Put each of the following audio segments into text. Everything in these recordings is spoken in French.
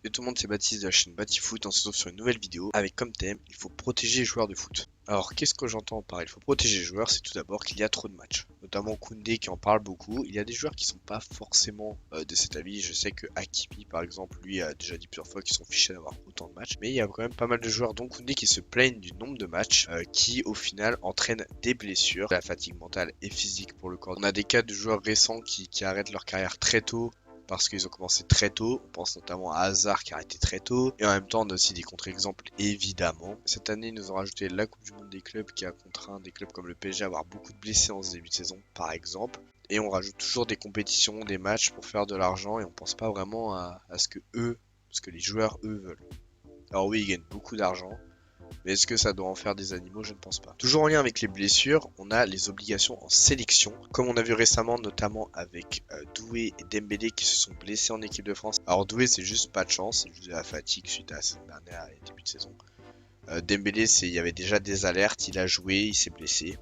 Et tout le monde, c'est Baptiste de la chaîne Batifoot. On se retrouve sur une nouvelle vidéo avec comme thème, il faut protéger les joueurs de foot. Alors, qu'est-ce que j'entends par il faut protéger les joueurs? C'est tout d'abord qu'il y a trop de matchs. Notamment Koundé qui en parle beaucoup. Il y a des joueurs qui sont pas forcément de cet avis. Je sais que Hakimi, par exemple, lui a déjà dit plusieurs fois qu'ils sont fichés d'avoir autant de matchs. Mais il y a quand même pas mal de joueurs, dont Koundé, qui se plaignent du nombre de matchs qui, au final, entraînent des blessures, la fatigue mentale et physique pour le corps. On a des cas de joueurs récents qui arrêtent leur carrière très tôt parce qu'ils ont commencé très tôt. On pense notamment à Hazard qui a arrêté très tôt. Et en même temps, on a aussi des contre-exemples, évidemment. Cette année, ils nous ont rajouté la Coupe du Monde des clubs qui a contraint des clubs comme le PSG à avoir beaucoup de blessés en ce début de saison, par exemple. Et on rajoute toujours des compétitions, des matchs pour faire de l'argent et on pense pas vraiment à ce que les joueurs, eux, veulent. Alors oui, ils gagnent beaucoup d'argent. Mais est-ce que ça doit en faire des animaux? Je ne pense pas. Toujours en lien avec les blessures, on a les obligations en sélection. Comme on a vu récemment, notamment avec Doué et Dembélé qui se sont blessés en équipe de France. Alors Doué, c'est juste pas de chance, c'est juste de la fatigue suite à la saison dernière et début de saison. Dembélé, il y avait déjà des alertes, il a joué, il s'est blessé.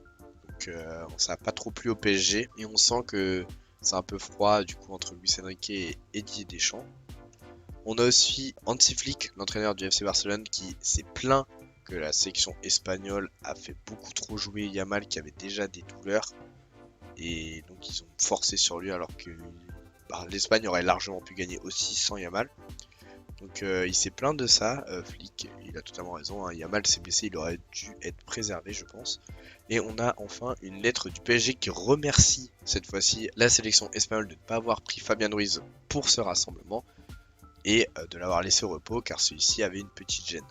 Donc ça n'a pas trop plu au PSG. Et on sent que c'est un peu froid du coup entre Luis Enrique et Didier Deschamps. On a aussi Hansi Flick, l'entraîneur du FC Barcelone, qui s'est plaint que la sélection espagnole a fait beaucoup trop jouer Yamal qui avait déjà des douleurs et donc ils ont forcé sur lui alors que l'Espagne aurait largement pu gagner aussi sans Yamal. Donc il s'est plaint de ça, Flick, il a totalement raison, hein. Yamal s'est blessé, il aurait dû être préservé je pense. Et on a enfin une lettre du PSG qui remercie cette fois-ci la sélection espagnole de ne pas avoir pris Fabien Ruiz pour ce rassemblement et de l'avoir laissé au repos car celui-ci avait une petite gêne.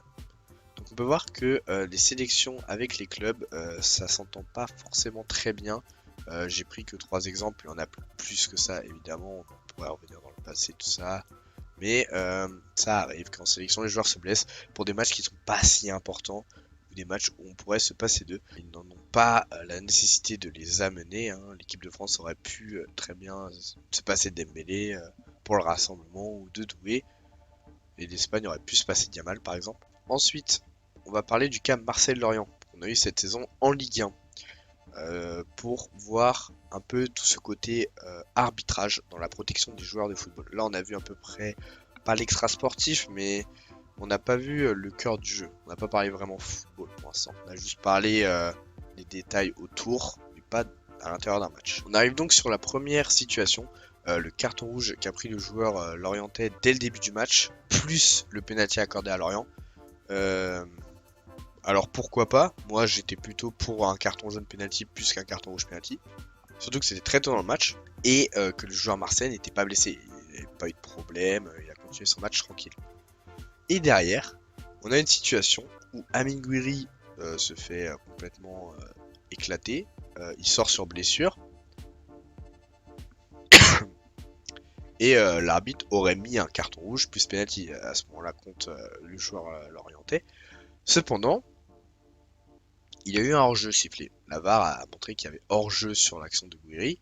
Donc on peut voir que les sélections avec les clubs, ça s'entend pas forcément très bien. J'ai pris que 3 exemples, il y en a plus que ça évidemment, on pourrait revenir dans le passé, tout ça. Mais ça arrive qu'en sélection les joueurs se blessent pour des matchs qui sont pas si importants ou des matchs où on pourrait se passer d'eux. Ils n'en ont pas la nécessité de les amener, hein. L'équipe de France aurait pu très bien se passer de Dembélé pour le rassemblement ou de Doué. Et l'Espagne aurait pu se passer de Yamal par exemple. Ensuite, on va parler du cas Marseille Lorient qu'on a eu cette saison en Ligue 1 pour voir un peu tout ce côté arbitrage dans la protection des joueurs de football. Là, on a vu à peu près pas l'extra sportif, mais on n'a pas vu le cœur du jeu. On n'a pas parlé vraiment football pour l'instant. On a juste parlé des détails autour, mais pas à l'intérieur d'un match. On arrive donc sur la première situation. Le carton rouge qu'a pris le joueur lorientais dès le début du match, plus le pénalty accordé à Lorient. Alors pourquoi pas? Moi j'étais plutôt pour un carton jaune penalty plus qu'un carton rouge penalty. Surtout que c'était très tôt dans le match et que le joueur Marseille n'était pas blessé. Il n'avait pas eu de problème, il a continué son match tranquille. Et derrière, on a une situation où Amine Gouiri se fait complètement éclater. Il sort sur blessure. Et l'arbitre aurait mis un carton rouge plus penalty à ce moment-là contre le joueur lorientais. Cependant, il y a eu un hors-jeu sifflé. La VAR a montré qu'il y avait hors-jeu sur l'action de Gouiri.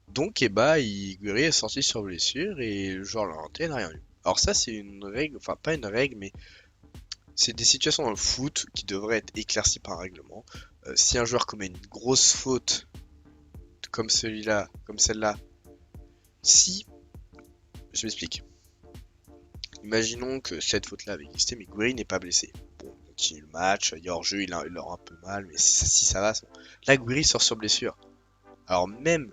Donc, Gouiri est sorti sur blessure et le joueur lorientais n'a rien eu. Alors ça, c'est une règle, enfin pas une règle, mais c'est des situations dans le foot qui devraient être éclaircies par un règlement. Si un joueur commet une grosse faute comme celui-là, comme celle-là, si, je m'explique. Imaginons que cette faute-là avait existé, mais Gouiri n'est pas blessé. Bon, on continue le match, il y a hors-jeu, il aura un peu mal, mais si ça va, c'est bon. Là, Gouiri sort sur blessure. Alors même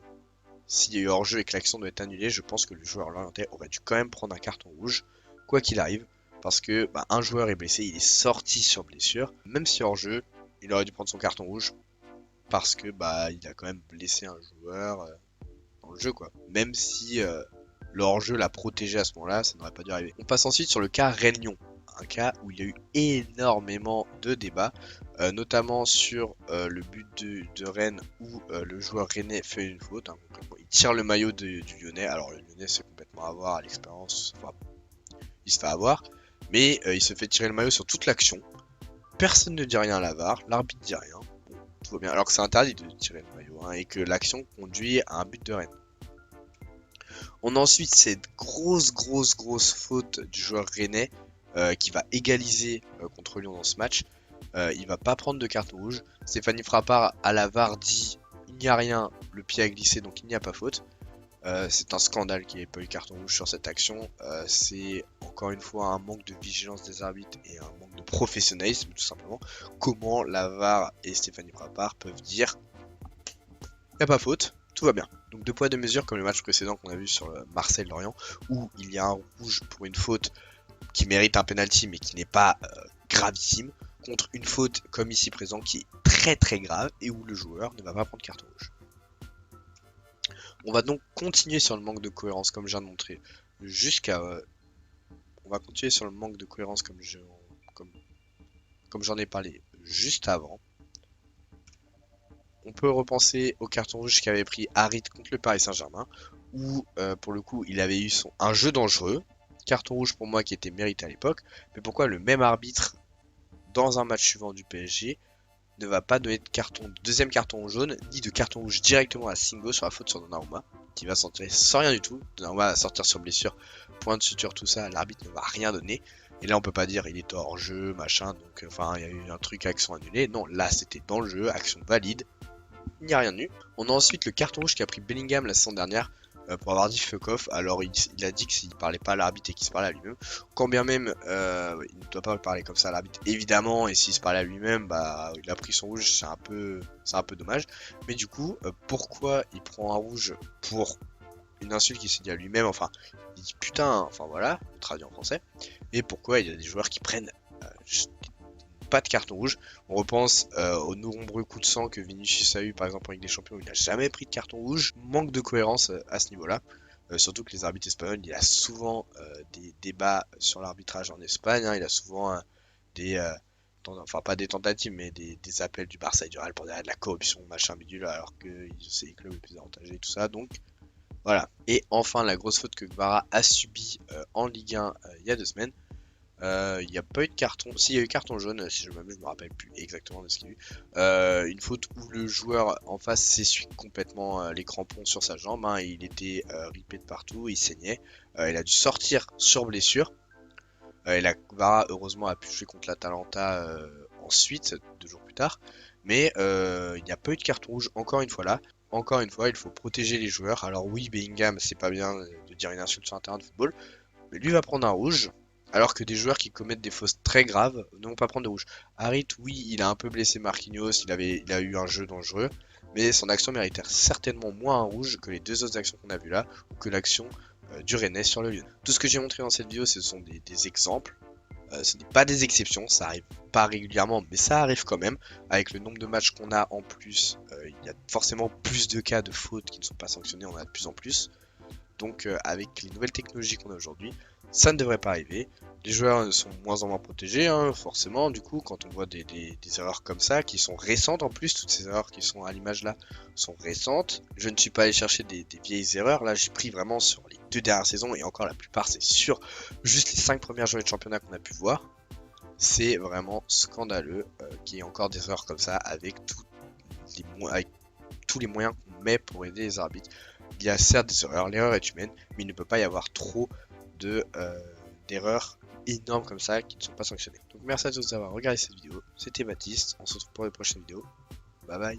s'il y a eu hors-jeu et que l'action doit être annulée, je pense que le joueur lorientais aurait dû quand même prendre un carton rouge, quoi qu'il arrive, parce que un joueur est blessé, il est sorti sur blessure. Même si hors-jeu, il aurait dû prendre son carton rouge, parce que il a quand même blessé un joueur dans le jeu, quoi. Même si le hors-jeu l'a protégé à ce moment-là, ça n'aurait pas dû arriver. On passe ensuite sur le cas Rennes-Lyon, un cas où il y a eu énormément de débats, notamment sur le but de Rennes où le joueur rennais fait une faute. Hein, il tire le maillot du Lyonnais. Alors le Lyonnais c'est complètement avoir à l'expérience, enfin, il se fait avoir, mais il se fait tirer le maillot sur toute l'action. Personne ne dit rien à la VAR, l'arbitre dit rien. Bon, tout va bien. Alors que c'est interdit de tirer le maillot hein, et que l'action conduit à un but de Rennes. On a ensuite cette grosse faute du joueur rennais qui va égaliser contre Lyon dans ce match. Il va pas prendre de carton rouge. Stéphanie Frappard à la VAR dit il n'y a rien, le pied a glissé donc il n'y a pas faute. C'est un scandale qu'il n'y ait pas eu carton rouge sur cette action. C'est encore une fois un manque de vigilance des arbitres et un manque de professionnalisme tout simplement. Comment la VAR et Stéphanie Frappart peuvent dire il n'y a pas faute, tout va bien. Donc deux poids deux mesures comme le match précédent qu'on a vu sur le Marseille-Lorient où il y a un rouge pour une faute qui mérite un penalty mais qui n'est pas gravissime contre une faute comme ici présent qui est très très grave et où le joueur ne va pas prendre carton rouge. On va donc continuer sur le manque de cohérence comme je viens de montrer jusqu'à... on va continuer sur le manque de cohérence comme j'en ai parlé juste avant. On peut repenser au carton rouge qu'avait pris Harit contre le Paris Saint-Germain où pour le coup il avait eu un jeu dangereux. Carton rouge pour moi qui était mérité à l'époque. Mais pourquoi le même arbitre dans un match suivant du PSG ne va pas donner de deuxième carton jaune ni de carton rouge directement à Singo sur la faute sur Donnarumma qui va sortir sans rien du tout. Donnarumma va sortir sur blessure, point de suture, tout ça, l'arbitre ne va rien donner. Et là on peut pas dire il est hors jeu, machin, donc enfin il y a eu un truc action annulée. Non, là c'était dans le jeu, action valide, il n'y a rien eu. On a ensuite le carton rouge qu'a pris Bellingham la saison dernière pour avoir dit fuck off. Alors il a dit que s'il parlait pas à l'arbitre et qu'il se parlait à lui-même, quand bien même il ne doit pas parler comme ça à l'arbitre évidemment, et s'il se parlait à lui-même, bah il a pris son rouge, c'est un peu dommage. Mais du coup, pourquoi il prend un rouge pour une insulte qu'il s'est dit à lui-même, enfin il dit putain, enfin voilà, traduit en français, et pourquoi il y a des joueurs qui prennent pas de carton rouge. On repense aux nombreux coups de sang que Vinicius a eu par exemple en Ligue des Champions, il n'a jamais pris de carton rouge. Manque de cohérence à ce niveau-là. Surtout que les arbitres espagnols, il a souvent des débats sur l'arbitrage en Espagne. Hein, il a souvent enfin pas des tentatives, mais des appels du Barça et du Real pour dire de la corruption, machin bidule, alors que c'est les clubs les plus avantagés et tout ça. Donc voilà. Et enfin, la grosse faute que Guevara a subie en Ligue 1 il y a 2 semaines. Il n'y a pas eu de carton. S'il y a eu carton jaune, si je m'abuse, je me rappelle plus exactement de ce qu'il y a eu. Une faute où le joueur en face s'essuie complètement les crampons sur sa jambe. Hein, et il était ripé de partout, il saignait. Il a dû sortir sur blessure. Et la Guevara, heureusement, a pu jouer contre l'Atalanta ensuite, 2 jours plus tard. Mais il n'y a pas eu de carton rouge encore une fois là. Encore une fois, il faut protéger les joueurs. Alors oui, Bellingham, c'est pas bien de dire une insulte sur un terrain de football. Mais lui va prendre un rouge. Alors que des joueurs qui commettent des fautes très graves ne vont pas prendre de rouge. Harit, oui, il a un peu blessé Marquinhos, il a eu un jeu dangereux, mais son action méritait certainement moins un rouge que les 2 autres actions qu'on a vues là, ou que l'action du Rennes sur le Lyon. Tout ce que j'ai montré dans cette vidéo, ce sont des exemples. Ce n'est pas des exceptions, ça arrive pas régulièrement, mais ça arrive quand même. Avec le nombre de matchs qu'on a en plus, il y a forcément plus de cas de fautes qui ne sont pas sanctionnés, on en a de plus en plus. Donc avec les nouvelles technologies qu'on a aujourd'hui, ça ne devrait pas arriver. Les joueurs sont moins en moins protégés, hein, forcément. Du coup, quand on voit des erreurs comme ça, qui sont récentes en plus, toutes ces erreurs qui sont à l'image là sont récentes. Je ne suis pas allé chercher des vieilles erreurs. Là, j'ai pris vraiment sur les 2 dernières saisons, et encore la plupart, c'est sur juste les 5 premières journées de championnat qu'on a pu voir. C'est vraiment scandaleux qu'il y ait encore des erreurs comme ça avec tous les moyens qu'on met pour aider les arbitres. Il y a certes des erreurs, l'erreur est humaine, mais il ne peut pas y avoir trop d'erreurs énormes comme ça qui ne sont pas sanctionnées. Donc merci à tous d'avoir regardé cette vidéo, c'était Baptiste, on se retrouve pour les prochaines vidéos, bye bye.